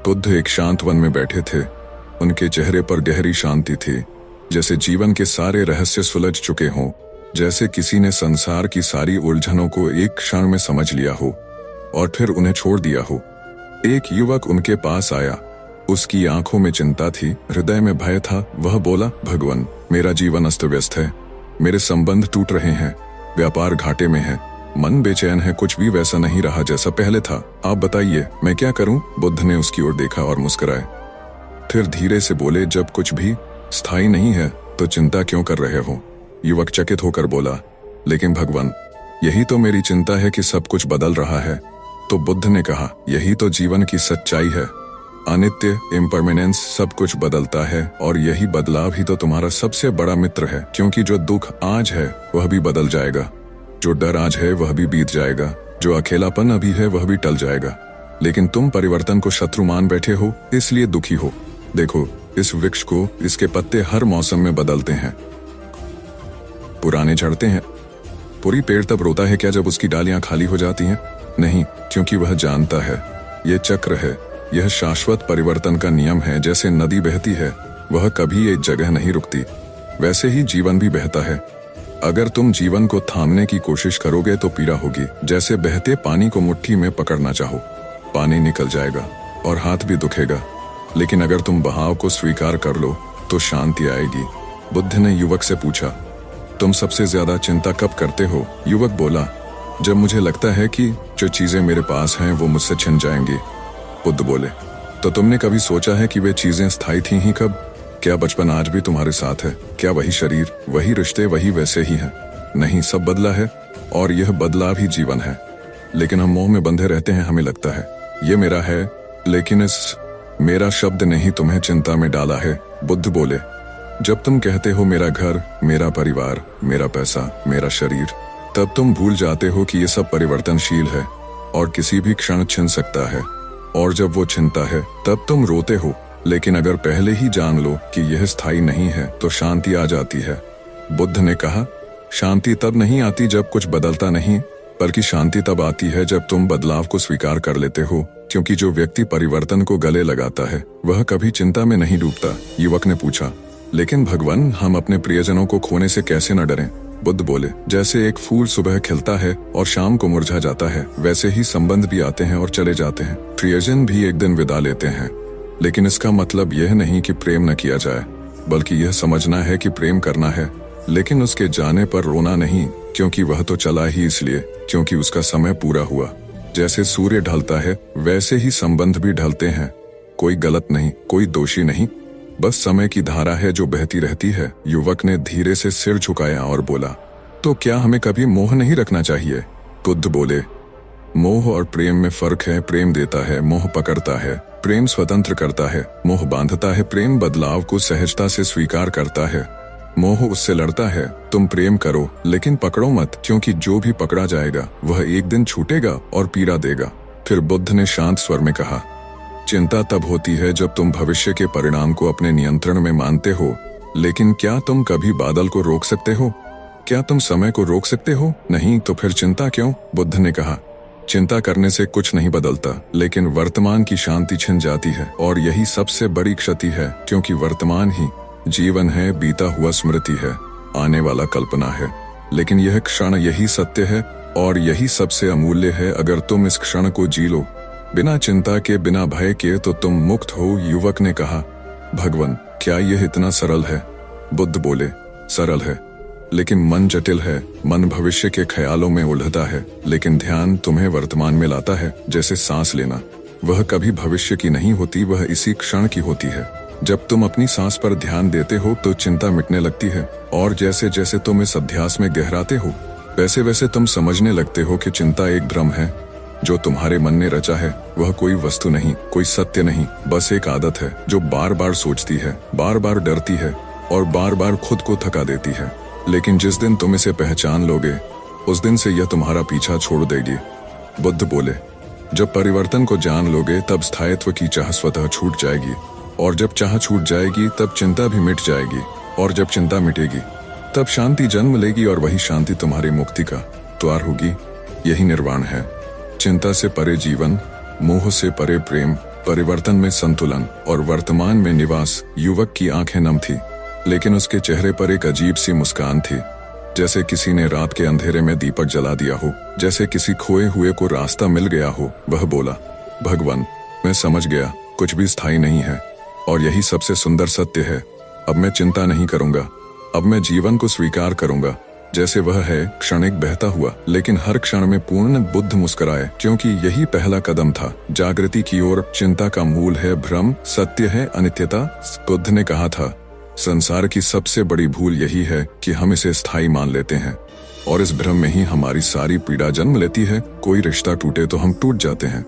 बुद्ध एक शांत वन में बैठे थे। उनके चेहरे पर गहरी शांति थी, जैसे जीवन के सारे रहस्य सुलझ चुके हों, जैसे किसी ने संसार की सारी उलझनों को एक क्षण में समझ लिया हो और फिर उन्हें छोड़ दिया हो। एक युवक उनके पास आया। उसकी आंखों में चिंता थी, हृदय में भय था। वह बोला, भगवान, मेरा जीवन अस्त व्यस्त है, मेरे संबंध टूट रहे हैं, व्यापार घाटे में है, मन बेचैन है, कुछ भी वैसा नहीं रहा जैसा पहले था। आप बताइए, मैं क्या करूं? बुद्ध ने उसकी ओर देखा और मुस्कुराए। फिर धीरे से बोले, जब कुछ भी स्थायी नहीं है तो चिंता क्यों कर रहे हो? युवक चकित होकर बोला, लेकिन भगवान, यही तो मेरी चिंता है कि सब कुछ बदल रहा है। तो बुद्ध ने कहा, यही तो जीवन की सच्चाई है। अनित्य, इम्परमानेंस, सब कुछ बदलता है और यही बदलाव ही तो तुम्हारा सबसे बड़ा मित्र है, क्योंकि जो दुख आज है वह भी बदल जाएगा, जो डर आज है वह भी बीत जाएगा, जो अकेलापन अभी है वह भी टल जाएगा। लेकिन तुम परिवर्तन को शत्रु मान बैठे हो, इसलिए दुखी हो। देखो, इस वृक्ष को इसके पत्ते हर मौसम में बदलते हैं, पुराने झड़ते हैं। पूरी पेड़ तब रोता है क्या जब उसकी डालियां खाली हो जाती हैं? नहीं, क्योंकि वह जानता है यह चक्र है, यह शाश्वत परिवर्तन का नियम है। जैसे नदी बहती है, वह कभी एक जगह नहीं रुकती, वैसे ही जीवन भी बहता है। अगर तुम जीवन को थामने की कोशिश करोगे तो पीड़ा होगी। जैसे बहते पानी को मुट्ठी में पकड़ना चाहो, पानी निकल जाएगा और हाथ भी दुखेगा। लेकिन अगर तुम बहाव को स्वीकार कर लो तो शांति आएगी। बुद्ध ने युवक से पूछा, तुम सबसे ज्यादा चिंता कब करते हो? युवक बोला, जब मुझे लगता है कि जो चीजें मेरे पास हैं वो मुझसे छिन जाएंगी। बुद्ध बोले, तो तुमने कभी सोचा है कि वे चीजें स्थायी थी ही कब? क्या बचपन आज भी तुम्हारे साथ है? क्या वही शरीर, वही रिश्ते, वही वैसे ही हैं? नहीं, सब बदला है और यह बदलाव ही जीवन है। लेकिन हम मोह में बंधे रहते हैं। हमें लगता है ये मेरा है, लेकिन इस मेरा शब्द ने ही तुम्हें चिंता में डाला है। बुद्ध बोले, जब तुम कहते हो मेरा घर, मेरा परिवार, मेरा पैसा, मेरा शरीर, तब तुम भूल जाते हो कि ये सब परिवर्तनशील है और किसी भी क्षण छिन सकता है। और जब वो छिनता है तब तुम रोते हो। लेकिन अगर पहले ही जान लो कि यह स्थायी नहीं है तो शांति आ जाती है। बुद्ध ने कहा, शांति तब नहीं आती जब कुछ बदलता नहीं, बल्कि शांति तब आती है जब तुम बदलाव को स्वीकार कर लेते हो। क्योंकि जो व्यक्ति परिवर्तन को गले लगाता है वह कभी चिंता में नहीं डूबता। युवक ने पूछा, लेकिन भगवान, हम अपने प्रियजनों को खोने से कैसे न डरें? बुद्ध बोले, जैसे एक फूल सुबह खिलता है और शाम को मुरझा जाता है, वैसे ही संबंध भी आते हैं और चले जाते हैं। प्रियजन भी एक दिन विदा लेते हैं। लेकिन इसका मतलब यह नहीं कि प्रेम न किया जाए, बल्कि यह समझना है कि प्रेम करना है, लेकिन उसके जाने पर रोना नहीं, क्योंकि वह तो चला ही इसलिए क्योंकि उसका समय पूरा हुआ। जैसे सूर्य ढलता है वैसे ही संबंध भी ढलते हैं। कोई गलत नहीं, कोई दोषी नहीं, बस समय की धारा है जो बहती रहती है। युवक ने धीरे से सिर झुकाया और बोला, तो क्या हमें कभी मोह नहीं रखना चाहिए? बुद्ध बोले, मोह और प्रेम में फर्क है। प्रेम देता है, मोह पकड़ता है। प्रेम स्वतंत्र करता है, मोह बांधता है। प्रेम बदलाव को सहजता से स्वीकार करता है, मोह उससे लड़ता है। तुम प्रेम करो लेकिन पकड़ो मत, क्योंकि जो भी पकड़ा जाएगा वह एक दिन छूटेगा और पीड़ा देगा। फिर बुद्ध ने शांत स्वर में कहा, चिंता तब होती है जब तुम भविष्य के परिणाम को अपने नियंत्रण में मानते हो। लेकिन क्या तुम कभी बादल को रोक सकते हो? क्या तुम समय को रोक सकते हो? नहीं, तो फिर चिंता क्यों? बुद्ध ने कहा, चिंता करने से कुछ नहीं बदलता, लेकिन वर्तमान की शांति छिन जाती है और यही सबसे बड़ी क्षति है। क्योंकि वर्तमान ही जीवन है, बीता हुआ स्मृति है, आने वाला कल्पना है। लेकिन यह क्षण, यही सत्य है और यही सबसे अमूल्य है। अगर तुम इस क्षण को जी लो बिना चिंता के, बिना भय के, तो तुम मुक्त हो। युवक ने कहा, भगवान, क्या यह इतना सरल है? बुद्ध बोले, सरल है, लेकिन मन जटिल है। मन भविष्य के ख्यालों में उलझता है, लेकिन ध्यान तुम्हें वर्तमान में लाता है। जैसे सांस लेना, वह कभी भविष्य की नहीं होती, वह इसी क्षण की होती है। जब तुम अपनी सांस पर ध्यान देते हो तो चिंता मिटने लगती है, और जैसे जैसे तुम इस अभ्यास में गहराते हो वैसे वैसे तुम समझने लगते हो कि चिंता एक भ्रम है जो तुम्हारे मन ने रचा है। वह कोई वस्तु नहीं, कोई सत्य नहीं, बस एक आदत है जो बार बार सोचती है, बार बार डरती है और बार बार खुद को थका देती है। लेकिन जिस दिन तुम इसे पहचान लोगे उस दिन से यह तुम्हारा पीछा छोड़ देगी। बुद्ध बोले, जब परिवर्तन को जान लोगे तब स्थायित्व की चाह स्वतः छूट जाएगी, और जब चाह छूट जाएगी तब चिंता भी मिट जाएगी, और जब चिंता मिटेगी तब शांति जन्म लेगी, और वही शांति तुम्हारी मुक्ति का द्वार होगी। यही निर्वाण है। चिंता से परे जीवन, मोह से परे प्रेम, परिवर्तन में संतुलन और वर्तमान में निवास। युवक की आंखें नम थी, लेकिन उसके चेहरे पर एक अजीब सी मुस्कान थी, जैसे किसी ने रात के अंधेरे में दीपक जला दिया हो, जैसे किसी खोए हुए को रास्ता मिल गया हो। वह बोला, भगवान, मैं समझ गया, कुछ भी स्थायी नहीं है, और यही सबसे सुंदर सत्य है। अब मैं चिंता नहीं करूंगा, अब मैं जीवन को स्वीकार करूंगा जैसे वह है, क्षणिक बहता हुआ, लेकिन हर क्षण में पूर्ण। बुद्ध मुस्कुराए, क्योंकि यही पहला कदम था जागृति की ओर। चिंता का मूल है भ्रम, सत्य है अनित्यता। बुद्ध ने कहा था, संसार की सबसे बड़ी भूल यही है कि हम इसे स्थायी मान लेते हैं, और इस भ्रम में ही हमारी सारी पीड़ा जन्म लेती है। कोई रिश्ता टूटे तो हम टूट जाते हैं,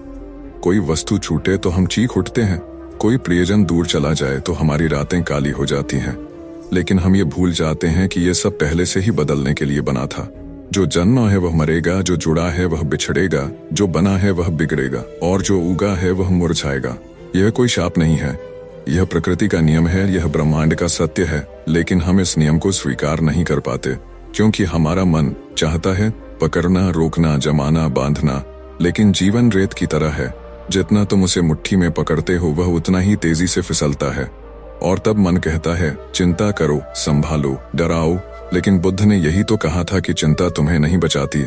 कोई वस्तु छूटे तो हम चीख उठते हैं, कोई प्रियजन दूर चला जाए तो हमारी रातें काली हो जाती हैं। लेकिन हम ये भूल जाते हैं कि ये सब पहले से ही बदलने के लिए बना था। जो जन्मा है वह मरेगा, जो जुड़ा है वह बिछड़ेगा, जो बना है वह बिगड़ेगा, और जो उगा है वह मुरझाएगा। यह कोई शाप नहीं है, यह प्रकृति का नियम है, यह ब्रह्मांड का सत्य है। लेकिन हम इस नियम को स्वीकार नहीं कर पाते, क्योंकि हमारा मन चाहता है पकड़ना, रोकना, जमाना, बांधना। लेकिन जीवन रेत की तरह है, जितना तुम उसे मुट्ठी में पकड़ते हो वह उतना ही तेजी से फिसलता है। और तब मन कहता है, चिंता करो, संभालो, डराओ। लेकिन बुद्ध ने यही तो कहा था कि चिंता तुम्हें नहीं बचाती,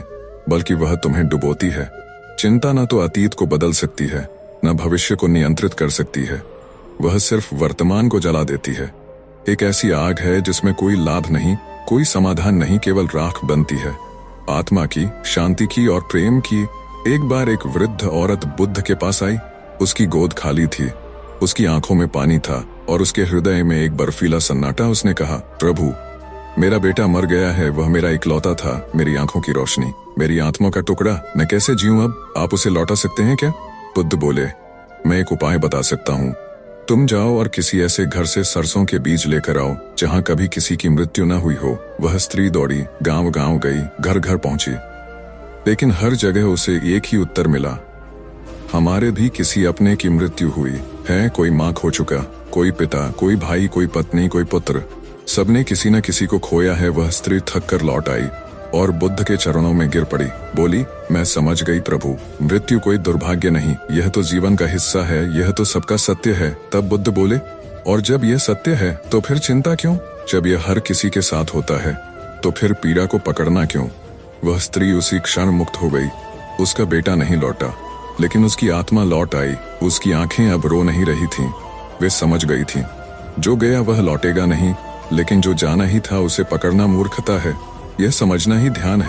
बल्कि वह तुम्हें डुबोती है। चिंता न तो अतीत को बदल सकती है, न भविष्य को नियंत्रित कर सकती है, वह सिर्फ वर्तमान को जला देती है। एक ऐसी आग है जिसमें कोई लाभ नहीं, कोई समाधान नहीं, केवल राख बनती है। आत्मा की, शांति की और प्रेम की। एक बार एक वृद्ध औरत बुद्ध के पास आई। उसकी गोद खाली थी, उसकी आंखों में पानी था और उसके हृदय में एक बर्फीला सन्नाटा। उसने कहा, प्रभु, मेरा बेटा मर गया है, वह मेरा इकलौता था, मेरी आंखों की रोशनी, मेरी आत्मा का टुकड़ा। मैं कैसे जीऊं अब? आप उसे लौटा सकते हैं क्या? बुद्ध बोले, मैं एक उपाय बता सकता हूँ। तुम जाओ और किसी ऐसे घर से सरसों के बीज लेकर आओ जहाँ कभी किसी की मृत्यु न हुई हो। वह स्त्री दौड़ी, गांव गांव गई, घर घर पहुंची, लेकिन हर जगह उसे एक ही उत्तर मिला, हमारे भी किसी अपने की मृत्यु हुई है। कोई माँ खो चुका, कोई पिता, कोई भाई, कोई पत्नी, कोई पुत्र, सबने किसी न किसी को खोया है। वह स्त्री थक कर लौट आई और बुद्ध के चरणों में गिर पड़ी। बोली, मैं समझ गई प्रभु, मृत्यु कोई दुर्भाग्य नहीं, यह तो जीवन का हिस्सा है, यह तो सबका सत्य है। तब बुद्ध बोले, और जब यह सत्य है तो फिर चिंता क्यों? जब यह हर किसी के साथ होता है तो फिर पीड़ा को पकड़ना क्यों? वह स्त्री उसी क्षण मुक्त हो गई। उसका बेटा नहीं लौटा, लेकिन उसकी आत्मा लौट आई। उसकी आंखें अब रो नहीं रही थीं, वे समझ गई थीं, जो गया वह लौटेगा नहीं, लेकिन जो जाना ही था उसे पकड़ना मूर्खता है। यह समझना ही ध्यान है।